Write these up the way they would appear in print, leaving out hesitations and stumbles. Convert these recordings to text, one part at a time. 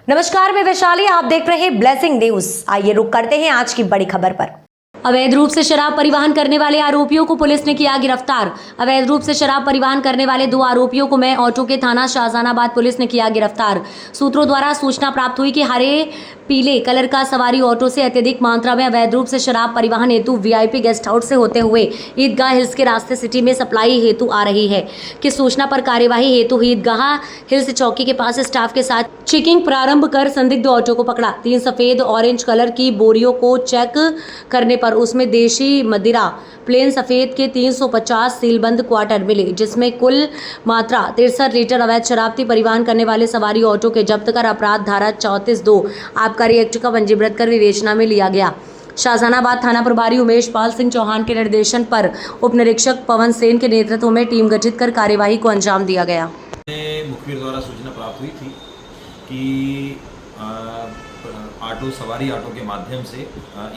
नमस्कार, मैं वैशाली, आप देख रहे हैं ब्लेसिंग न्यूज। आइए रुक करते हैं आज की बड़ी खबर पर। अवैध रूप से शराब परिवहन करने वाले आरोपियों को पुलिस ने किया गिरफ्तार। अवैध रूप से शराब परिवहन करने वाले 2 आरोपियों को मैं ऑटो के थाना शाहजहानाबाद पुलिस ने किया गिरफ्तार। सूत्रों द्वारा सूचना प्राप्त हुई कि हरे पीले कलर का सवारी ऑटो से अत्यधिक मात्रा में अवैध रूप से शराब परिवहन हेतु वीआईपी गेस्ट हाउस से होते हुए ईदगाह हिल्स के रास्ते सिटी में सप्लाई हेतु आ रही है। कि सूचना पर कार्यवाही हेतु ईदगाह हिल्स चौकी के पास स्टाफ के साथ चेकिंग प्रारंभ कर संदिग्ध ऑटो को पकड़ा। 3 सफेद ऑरेंज कलर की बोरियों को चेक करने पर उसमें देशी मदिरा प्लेन सफेद के 350 सीलबंद क्वार्टर मिले, जिसमें कुल मात्रा 63 लीटर अवैध शराब परिवहन करने वाले सवारी ऑटो के जब्त कर अपराध धारा 34(2) आबकारी एक्ट का पंजीबृत कर विवेचना में लिया गया। शाहजहानाबाद थाना प्रभारी उमेश पाल सिंह चौहान के निर्देशन पर उप निरीक्षक पवन सेन के नेतृत्व में टीम गठित कर कार्यवाही को अंजाम दिया गया। मुखबिर द्वारा सूचना प्राप्त हुई थी कि सवारी ऑटो के माध्यम से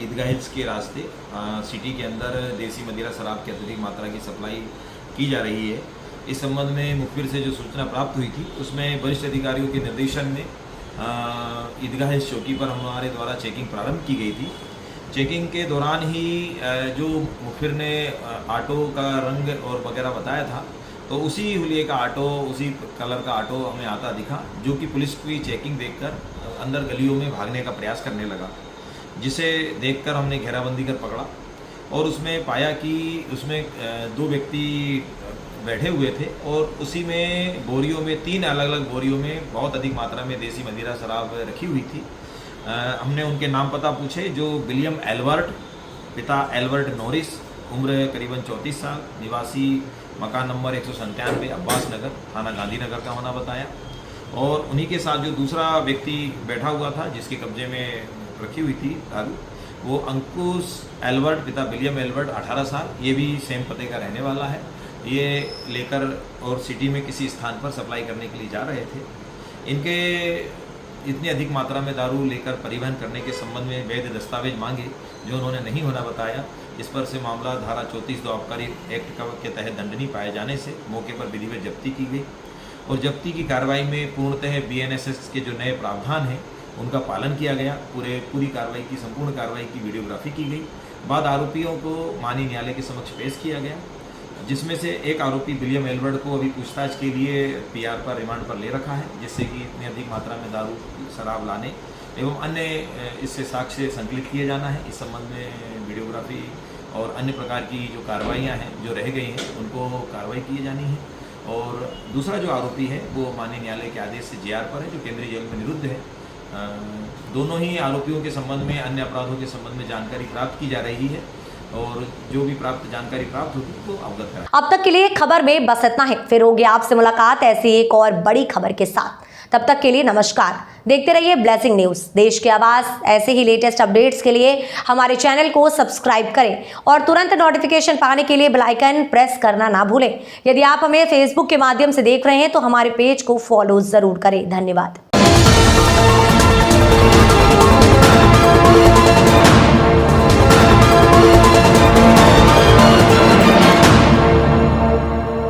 ईदगाह हिल्स के रास्ते सिटी के अंदर देसी मदिरा शराब की अत्यधिक मात्रा की सप्लाई की जा रही है। इस संबंध में मुखबिर से जो सूचना प्राप्त हुई थी उसमें वरिष्ठ अधिकारियों के निर्देशन में ईदगाह हिल्स चौकी पर हमारे द्वारा चेकिंग प्रारंभ की गई थी। चेकिंग के दौरान ही जो मुखबिर ने ऑटो का रंग और वगैरह बताया था, तो उसी हुलिये का ऑटो, उसी कलर का ऑटो हमें आता दिखा, जो कि पुलिस की चेकिंग देखकर अंदर गलियों में भागने का प्रयास करने लगा, जिसे देखकर हमने घेराबंदी कर पकड़ा और उसमें पाया कि उसमें 2 व्यक्ति बैठे हुए थे और उसी में बोरियों में 3 अलग अलग बोरियों में बहुत अधिक मात्रा में देसी मदिरा शराब रखी हुई थी। हमने उनके नाम पता पूछे, जो विलियम एल्बर्ट, पिता एल्बर्ट नॉरिस, उम्र करीबन 34 साल, निवासी मकान नंबर 197 अब्बास नगर, थाना गांधीनगर का होना बताया। और उन्हीं के साथ जो दूसरा व्यक्ति बैठा हुआ था जिसके कब्जे में रखी हुई थी दारू, वो अंकुश एल्बर्ट, पिता विलियम एल्बर्ट, 18 साल, ये भी सेम पते का रहने वाला है। ये लेकर और सिटी में किसी स्थान पर सप्लाई करने के लिए जा रहे थे। इनके इतनी अधिक मात्रा में दारू लेकर परिवहन करने के संबंध में वैध दस्तावेज मांगे, जो उन्होंने नहीं होना बताया। इस पर से मामला धारा 34(2) आबकारी एक्ट के तहत दंडनीय पाए जाने से मौके पर विधिवत जब्ती की गई और जब्ती की कार्रवाई में पूर्णतः BNSS के जो नए प्रावधान हैं उनका पालन किया गया। पूरी कार्रवाई की, संपूर्ण कार्रवाई की वीडियोग्राफी की गई। बाद आरोपियों को माननीय न्यायालय के समक्ष पेश किया गया, जिसमें से एक आरोपी विलियम एल्बर्ट को अभी पूछताछ के लिए PR पर रिमांड पर ले रखा है, जिससे कि इतनी अधिक मात्रा में दारू शराब लाने एवं अन्य इससे साक्ष्य संकलित किए जाना है। इस संबंध में वीडियोग्राफी और अन्य प्रकार की जो कार्रवाइयाँ हैं जो रह गई हैं उनको कार्रवाई की जानी है। और दूसरा जो आरोपी है वो माननीय न्यायालय के आदेश से JR पर है, जो केंद्रीय जेल में निरुद्ध है। दोनों ही आरोपियों के संबंध में, अन्य अपराधों के संबंध में जानकारी प्राप्त की जा रही है और जो भी जानकारी प्राप्त होगी तो अवगत कराएं। अब तक के लिए खबर में बस इतना है। फिर होगी आपसे मुलाकात ऐसी एक और बड़ी खबर के साथ। तब तक के लिए नमस्कार। देखते रहिए ब्लेसिंग न्यूज, देश की आवाज। ऐसे ही लेटेस्ट अपडेट्स के लिए हमारे चैनल को सब्सक्राइब करें और तुरंत नोटिफिकेशन पाने के लिए बेल आइकन प्रेस करना ना भूलें। यदि आप हमें फेसबुक के माध्यम से देख रहे हैं तो हमारे पेज को फॉलो जरूर करें। धन्यवाद।